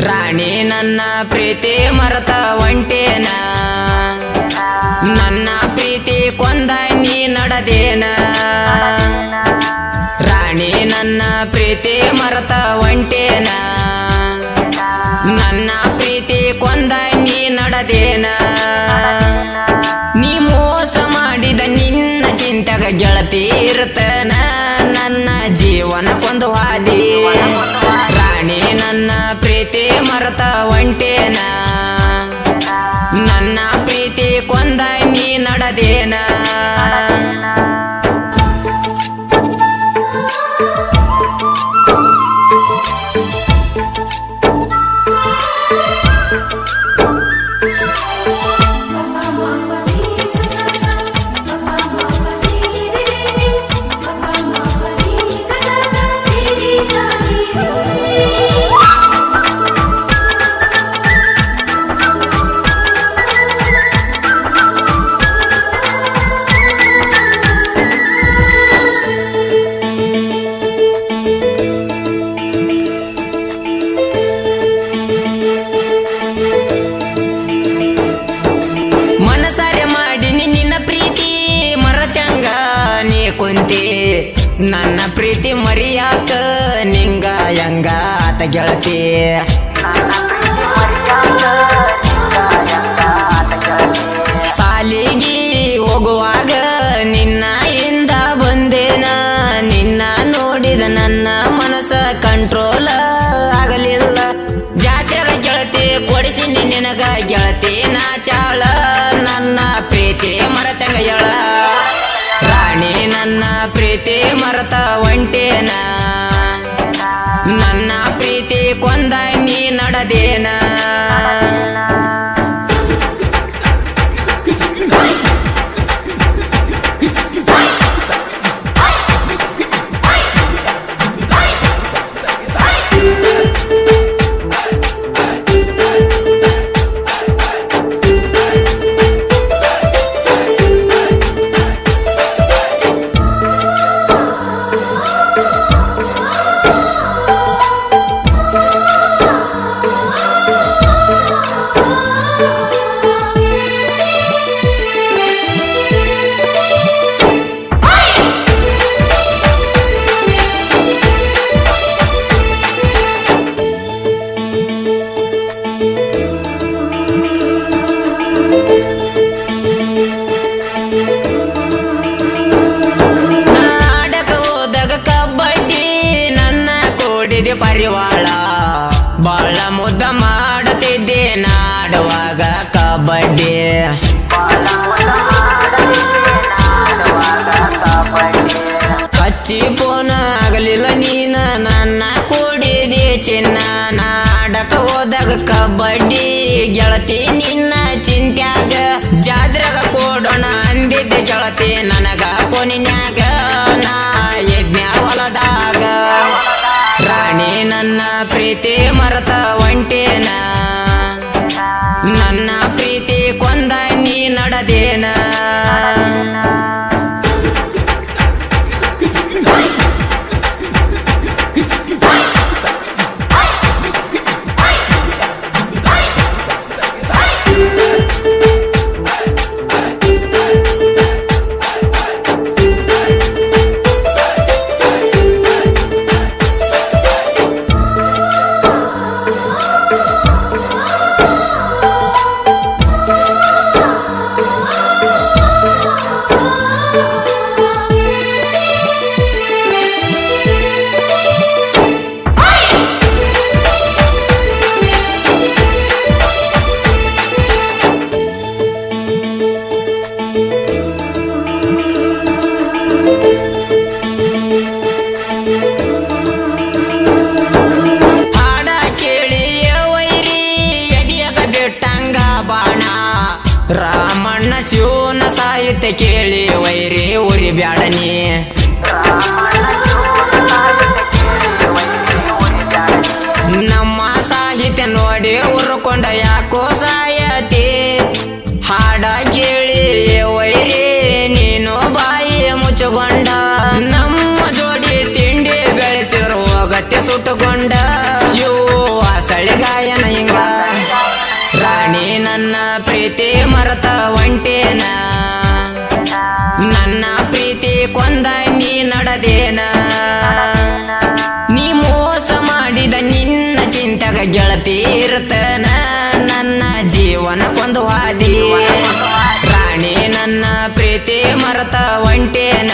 ರಾಣಿ ನನ್ನ ಪ್ರೀತಿ ಮರೆತ ಒಂಟೇನ, ನನ್ನ ಪ್ರೀತಿ ಕೊಂದ ನೀ ನಡೆದೇನ. ರಾಣಿ ನನ್ನ ಪ್ರೀತಿ ಮರೆತ ಒಂಟೇನ, ನನ್ನ ಪ್ರೀತಿ ಕೊಂದ ನೀ ನಡೆದೇನ. ನೀ ಮೋಸ ಮಾಡಿದ ನಿನ್ನ ಚಿಂತೆಗ ಗೆಳತಿ ಇರ್ತನ, ನನ್ನ ಜೀವನ ಕೊಂದು ಹಾದಿ. ರಾಣಿ ನನ್ನ ಪ್ರೀತಿ ಮರೆತ ಒಂಟೇನ, ನನ್ನ ಪ್ರೀತಿ ಕೊಂದ ನೀ ನಡೆದೇನ. ಕುಂತಿ ನನ್ನ ಪ್ರೀತಿ ಮರಿಯಾಕ ನಿಂಗ ಯಂಗ ಆತ ಗೆಳತಿ. ಸಾಲಿಗಿ ಹೋಗುವಾಗ ನಿನ್ನ ಇಂದ ಬಂದೇನ, ನಿನ್ನ ನೋಡಿದ ನನ್ನ ಮನಸ್ಸ ಕಂಟ್ರೋಲ್ ಆಗಲಿಲ್ಲ. ಜಾತ್ರೆಗ ಗೆಳತಿ ಕೊಡಿಸಿನಿ ನಿನಗ ಗೆಳತಿ ನಾಚಾಳ, ನನ್ನ ಪ್ರೀತಿ ಮರೆತಂಗ ಎಳ. ರಾಣಿ ನನ್ನ ಪ್ರೀತಿ ಮರೆತ ಒಂಟೇನ, ನನ್ನ ಪ್ರೀತಿ ಕೊಂದ ನೀ ನಡೆದೇನ. ಪರಿವಾಳ ಬಾಳ ಮುದ್ದ ಮಾಡುತ್ತಿದ್ದೆ ನಾಡುವಾಗ ಕಬಡ್ಡಿ. ಹಚ್ಚಿ ಫೋನ್ ಆಗಲಿಲ್ಲ ನೀನ ನನ್ನ ಕೂಡಿದೆ ಚಿನ್ನ. ನಾಡಕ ಹೋದಾಗ ಕಬಡ್ಡಿ ಗೆಳತಿ ನಿನ್ನ ಚಿಂತ್ಯಾಗ, ಜಾತ್ರೆಗ ಕೊಡೋಣ ಅಂದಿದ್ದೆ ಗೆಳತಿ ನನಗ ಫೋನಿನ್ಯಾಗ, ನಾ ಯಜ್ಞ ಹೊಲದಾಗ. ರಾಣಿ ನನ್ನ ಪ್ರೀತಿ ಮರೆತ ಒಂಟೇನ, ನನ್ನ ಪ್ರೀತಿ ಕೊಂದ ನೀ ನಡೆದೇನ. ರಾಮಣ್ಣ ಶಿವನ ಸಾಹಿತ್ಯ ಕೇಳಿ ವೈರಿ ಉರಿ ಬ್ಯಾಡನಿ. ನಮ್ಮ ಸಾಹಿತ್ಯ ನೋಡಿ ಉರ್ಕೊಂಡ ಯಾಕೋ ಸಾಯತಿ. ಹಾಡ ಕೇಳಿ ವೈರಿ ನೀನು ಬಾಯಿ ಮುಚ್ಚುಕೊಂಡ, ನಮ್ಮ ಜೋಡಿ ತಿಂಡಿ ಬೆಳೆಸಿದ್ರು ಹೋಗತ್ತೆ ಸುಟ್ಟುಕೊಂಡ. ಶಿವ ಸಳಿಗಾಯ ಗೆಳತಿ ಇರ್ತನ ನನ್ನ ಜೀವನಕ್ಕೊಂದು ಹಾದಿ ರಾಣಿ ನನ್ನ ಪ್ರೀತಿ ಮರೆತ ಒಂಟೇನ